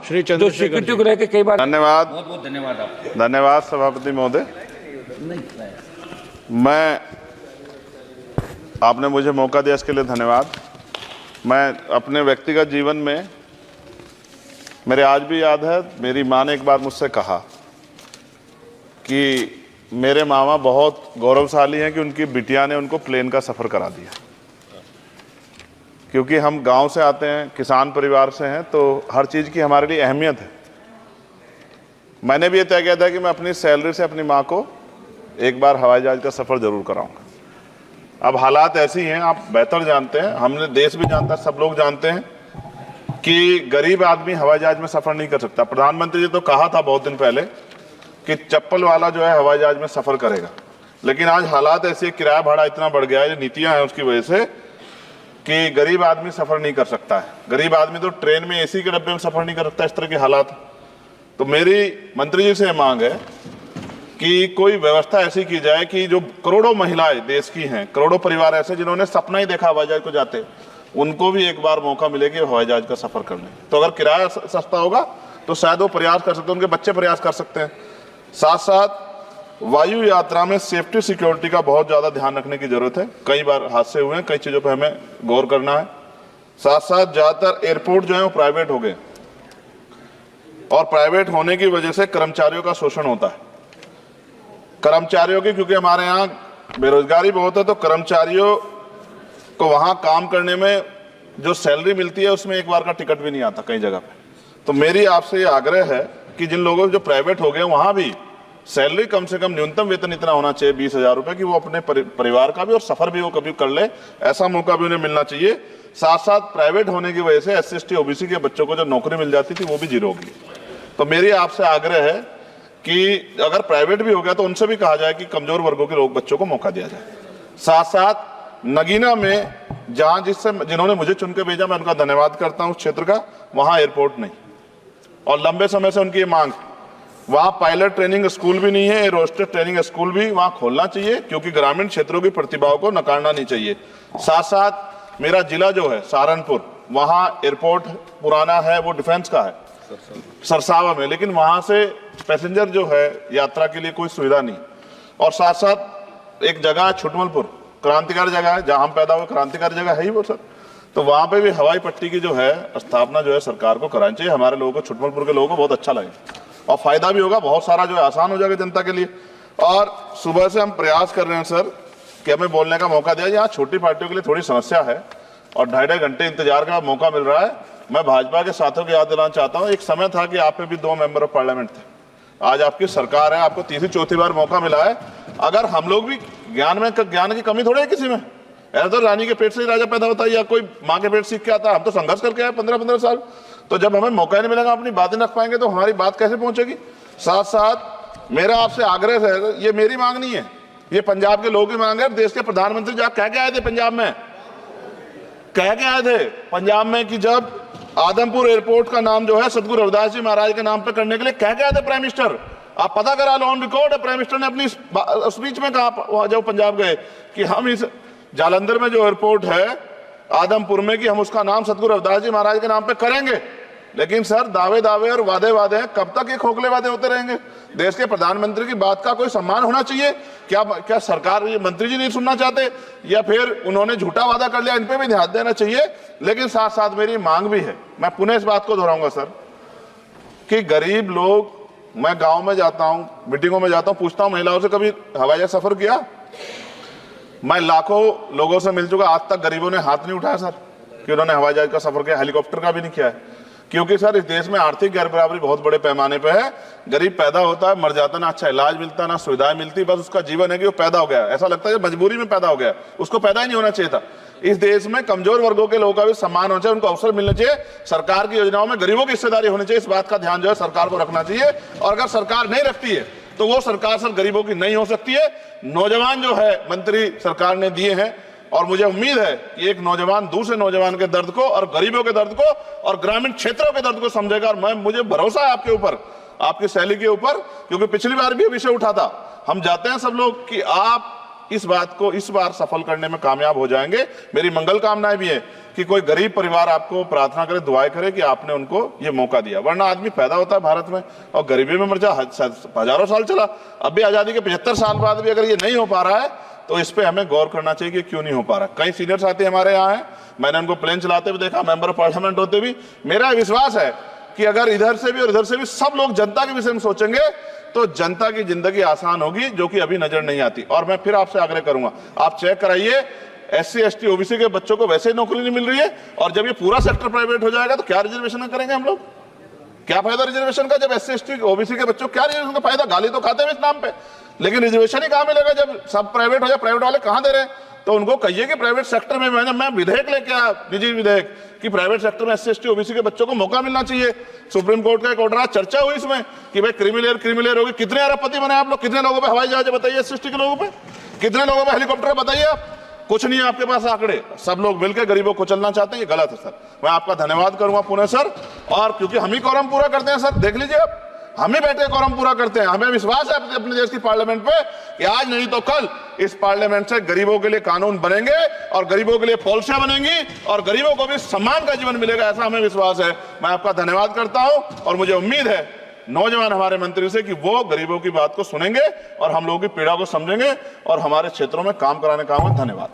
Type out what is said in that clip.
जो स्वीकृति को लेकर कई बार। धन्यवाद, बहुत बहुत धन्यवाद आपको। धन्यवाद सभापति महोदय। मैं आपने मुझे मौका दिया इसके लिए धन्यवाद। मैं अपने व्यक्तिगत जीवन में, मेरे आज भी याद है, मेरी माँ ने एक बार मुझसे कहा कि मेरे मामा बहुत गौरवशाली हैं कि उनकी बिटिया ने उनको प्लेन का सफ़र करा दिया। क्योंकि हम गांव से आते हैं, किसान परिवार से हैं, तो हर चीज़ की हमारे लिए अहमियत है। मैंने भी ये तय किया था कि मैं अपनी सैलरी से अपनी माँ को एक बार हवाई जहाज़ का सफ़र ज़रूर कराऊंगा। अब हालात ऐसी हैं, आप बेहतर जानते हैं, हमने देश भी जानता है, सब लोग जानते हैं कि गरीब आदमी हवाई जहाज़ में सफ़र नहीं कर सकता। प्रधानमंत्री जी तो कहा था बहुत दिन पहले कि चप्पल वाला जो है हवाई जहाज में सफर करेगा, लेकिन आज हालात ऐसे, किराया भाड़ा इतना बढ़ गया है, ये नीतियां हैं उसकी वजह से, कि गरीब आदमी सफर नहीं कर सकता है। गरीब आदमी तो ट्रेन में एसी के डब्बे में सफर नहीं कर सकता, इस तरह के हालात। तो मेरी मंत्री जी से मांग है कि कोई व्यवस्था ऐसी की जाए कि जो करोड़ों महिलाएं देश की हैं, करोड़ों परिवार ऐसे जिन्होंने सपना ही देखा हवाई जहाज को जाते, उनको भी एक बार मौका मिले कि हवाई जहाज का सफर करने। तो अगर किराया सस्ता होगा तो शायद वो प्रयास कर सकते हैं, उनके बच्चे प्रयास कर सकते हैं। साथ साथ वायु यात्रा में सेफ्टी सिक्योरिटी का बहुत ज़्यादा ध्यान रखने की जरूरत है। कई बार हादसे हुए हैं, कई चीज़ों पर हमें गौर करना है। साथ साथ ज़्यादातर एयरपोर्ट जो है वो प्राइवेट हो गए, और प्राइवेट होने की वजह से कर्मचारियों का शोषण होता है। कर्मचारियों की, क्योंकि हमारे यहाँ बेरोजगारी बहुत है, तो कर्मचारियों को वहाँ काम करने में जो सैलरी मिलती है उसमें एक बार का टिकट भी नहीं आता कई जगह पे। तो मेरी आपसे ये आग्रह है कि जिन लोगों जो प्राइवेट हो गए वहाँ भी सैलरी कम से कम न्यूनतम वेतन इतना होना चाहिए 20,000 रुपये, कि वो अपने परिवार का भी और सफर भी वो कभी कर ले, ऐसा मौका भी उन्हें मिलना चाहिए। साथ साथ प्राइवेट होने की वजह से SC/ST OBC के बच्चों को जो नौकरी मिल जाती थी वो भी जीरो होगी। तो मेरी आपसे आग्रह है कि अगर प्राइवेट भी हो गया तो उनसे भी कहा जाए कि कमजोर वर्गों के लोग बच्चों को मौका दिया जाए। साथ साथ नगीना में जहाँ जिन्होंने मुझे चुन के भेजा, मैं उनका धन्यवाद करता हूँ उस क्षेत्र का, वहाँ एयरपोर्ट नहीं, और लंबे समय से उनकी मांग, वहाँ पायलट ट्रेनिंग स्कूल भी नहीं है, एरोस्टेस ट्रेनिंग स्कूल भी वहाँ खोलना चाहिए, क्योंकि ग्रामीण क्षेत्रों की प्रतिभाओं को नकारना नहीं चाहिए। साथ साथ मेरा जिला जो है सहारनपुर, वहाँ एयरपोर्ट पुराना है, वो डिफेंस का है सरसावा में, लेकिन वहाँ से पैसेंजर जो है यात्रा के लिए कोई सुविधा नहीं। और साथ साथ एक जगह है छुटमलपुर, क्रांतिकारी जगह है, जहाँ हम पैदा हुए, क्रांतिकारी जगह है ही वो सर। तो वहाँ पे भी हवाई पट्टी की जो है स्थापना जो है सरकार को करानी चाहिए। हमारे लोगों को, छुटमलपुर के लोगों को बहुत अच्छा लगे और फायदा भी होगा, बहुत सारा जो है आसान हो जाएगा जनता के लिए। और सुबह से हम प्रयास कर रहे हैं सर कि हमें बोलने का मौका दिया। यहाँ छोटी पार्टियों के लिए थोड़ी समस्या है और 2.5 घंटे इंतजार का मौका मिल रहा है। मैं भाजपा के साथियों को याद दिलाना चाहता हूँ, एक समय था कि आप पे भी 2 मेंबर ऑफ पार्लियामेंट थे, आज आपकी सरकार है, आपको तीसरी चौथी बार मौका मिला है। अगर हम लोग भी ज्ञान की कमी थोड़ी है किसी में, ऐसा तो रानी के पेट से ही राजा पैदा होता है या कोई माँ के पेट सीख के आता है। हम तो संघर्ष करके आए 15-15 साल, तो जब हमें मौका नहीं मिलेगा, अपनी बातें रख पाएंगे तो हमारी बात कैसे पहुंचेगी। साथ साथ मेरा आपसे आग्रह है, ये मेरी मांग नहीं है, ये पंजाब के लोगों की मांग है। देश के प्रधानमंत्री जहाँ कह के आए थे पंजाब में, कह के आए थे पंजाब में कि जब आदमपुर एयरपोर्ट का नाम जो है सतगुरु रविदास जी महाराज के नाम पे करने के लिए कह के आए थे प्राइम मिनिस्टर। आप पता करा लो, ऑन रिकॉर्ड है, प्राइम मिनिस्टर ने अपनी स्पीच में कहा जब पंजाब गए कि हम इस जालंधर में जो एयरपोर्ट है आदमपुर में, कि हम उसका नाम सतगुरु रविदास जी महाराज के नाम पे करेंगे। लेकिन सर दावे और वादे हैं, कब तक ये खोखले वादे होते रहेंगे। देश के प्रधानमंत्री की बात का कोई सम्मान होना चाहिए। क्या सरकार, ये मंत्री जी नहीं सुनना चाहते, या फिर उन्होंने झूठा वादा कर लिया, इन पे भी ध्यान देना चाहिए। लेकिन साथ साथ मेरी मांग भी है, मैं पुनः इस बात को दोहराऊंगा सर, कि गरीब लोग, मैं गांव में जाता हूं, मीटिंगों में जाता हूं, पूछता हूं महिलाओं से, कभी हवाई जहाज सफर किया? मैं लाखों लोगों से मिल चुका, आज तक गरीबों ने हाथ नहीं उठाया सर कि उन्होंने हवाई जहाज का सफर किया, हेलीकॉप्टर का भी नहीं किया है। क्योंकि सर इस देश में आर्थिक गैर बराबरी बहुत बड़े पैमाने पे है। गरीब पैदा होता है, मर जाता, ना अच्छा इलाज मिलता, ना सुविधाएं मिलती, बस उसका जीवन है कि वो पैदा हो गया, ऐसा लगता है मजबूरी में पैदा हो गया, उसको पैदा ही नहीं होना चाहिए था। इस देश में कमजोर वर्गों के लोगों का भी सम्मान होना चाहिए, उनको अवसर मिलना चाहिए। सरकार की योजनाओं में गरीबों की हिस्सेदारी होनी चाहिए, इस बात का ध्यान जो है सरकार को रखना चाहिए। और अगर सरकार नहीं रखती है तो वो सरकार सर गरीबों की नहीं हो सकती है। नौजवान जो है मंत्री सरकार ने दिए हैं, और मुझे उम्मीद है कि एक नौजवान दूसरे नौजवान के दर्द को और गरीबों के दर्द को और ग्रामीण क्षेत्रों के दर्द को समझेगा। और मुझे भरोसा है आपके ऊपर, आपकी शैली के ऊपर, क्योंकि पिछली बार भी विषय उठा था। हम जाते हैं सब लोग कि आप इस बात को इस बार सफल करने में कामयाब हो जाएंगे। मेरी मंगल कामनाएं भी है कि कोई गरीब परिवार आपको प्रार्थना करे, दुआएं करे कि आपने उनको ये मौका दिया। वरना आदमी पैदा होता है भारत में और गरीबी में मर जा, हजारों साल चला, अब भी आजादी के 75 साल बाद भी अगर ये नहीं हो पा रहा है तो इस पे हमें गौर करना चाहिए कि क्यों नहीं हो पा रहा। कई सीनियर साथी हमारे यहाँ हैं, मैंने उनको प्लेन चलाते हुए देखा, मेंबर ऑफ पार्लियामेंट होते भी। मेरा विश्वास है कि अगर इधर से भी और इधर से भी सब लोग जनता के विषय में सोचेंगे तो जनता की जिंदगी आसान होगी, जो कि अभी नजर नहीं आती। और मैं फिर आपसे आग्रह करूंगा, आप चेक कराइए, SC ST OBC के बच्चों को वैसे ही नौकरी नहीं मिल रही है, और जब ये पूरा सेक्टर प्राइवेट हो जाएगा तो क्या रिजर्वेशन करेंगे हम लोग? क्या फायदा रिजर्वेशन का? जब SC ST OBC के बच्चों क्या रिजर्वेशन का फायदा? गाली तो खाते हैं इस नाम पे, लेकिन रिजर्वेशन ही कहां मिलेगा जब सब प्राइवेट हो जाए? प्राइवेट वाले कहां दे रहे हैं? तो उनको कहिए कि प्राइवेट सेक्टर में मैं विधेयक लेके आया, निजी विधेयक, कि प्राइवेट सेक्टर में SC ST OBC के बच्चों को मौका मिलना चाहिए। सुप्रीम कोर्ट का एक ऑर्डर आज चर्चा हुई इसमें कि भाई क्रिमिलेयर होगी। कितने अरबपति बने आप लोग? कितने लोगों पे हवाई जहाज बताइए? SC ST के लोगों पे कितने लोगों पे हेलीकॉप्टर बताइए? आप कुछ नहीं है आपके पास आंकड़े। सब लोग मिलकर गरीबों को चलना चाहते हैं, ये गलत है सर। मैं आपका धन्यवाद करूंगा पुणे सर, और क्योंकि हम ही कोरम पूरा करते हैं सर, देख लीजिए आप, हम ही बैठे कोरम पूरा करते हैं। हमें विश्वास है अपने देश की पार्लियामेंट पे कि आज नहीं तो कल इस पार्लियामेंट से गरीबों के लिए कानून बनेंगे और गरीबों के लिए पॉलिसियां बनेंगी और गरीबों को भी सम्मान का जीवन मिलेगा, ऐसा हमें विश्वास है। मैं आपका धन्यवाद करता हूं और मुझे उम्मीद है नौजवान हमारे मंत्री से कि वो गरीबों की बात को सुनेंगे और हम लोगों की पीड़ा को समझेंगे और हमारे क्षेत्रों में काम कराने का। धन्यवाद।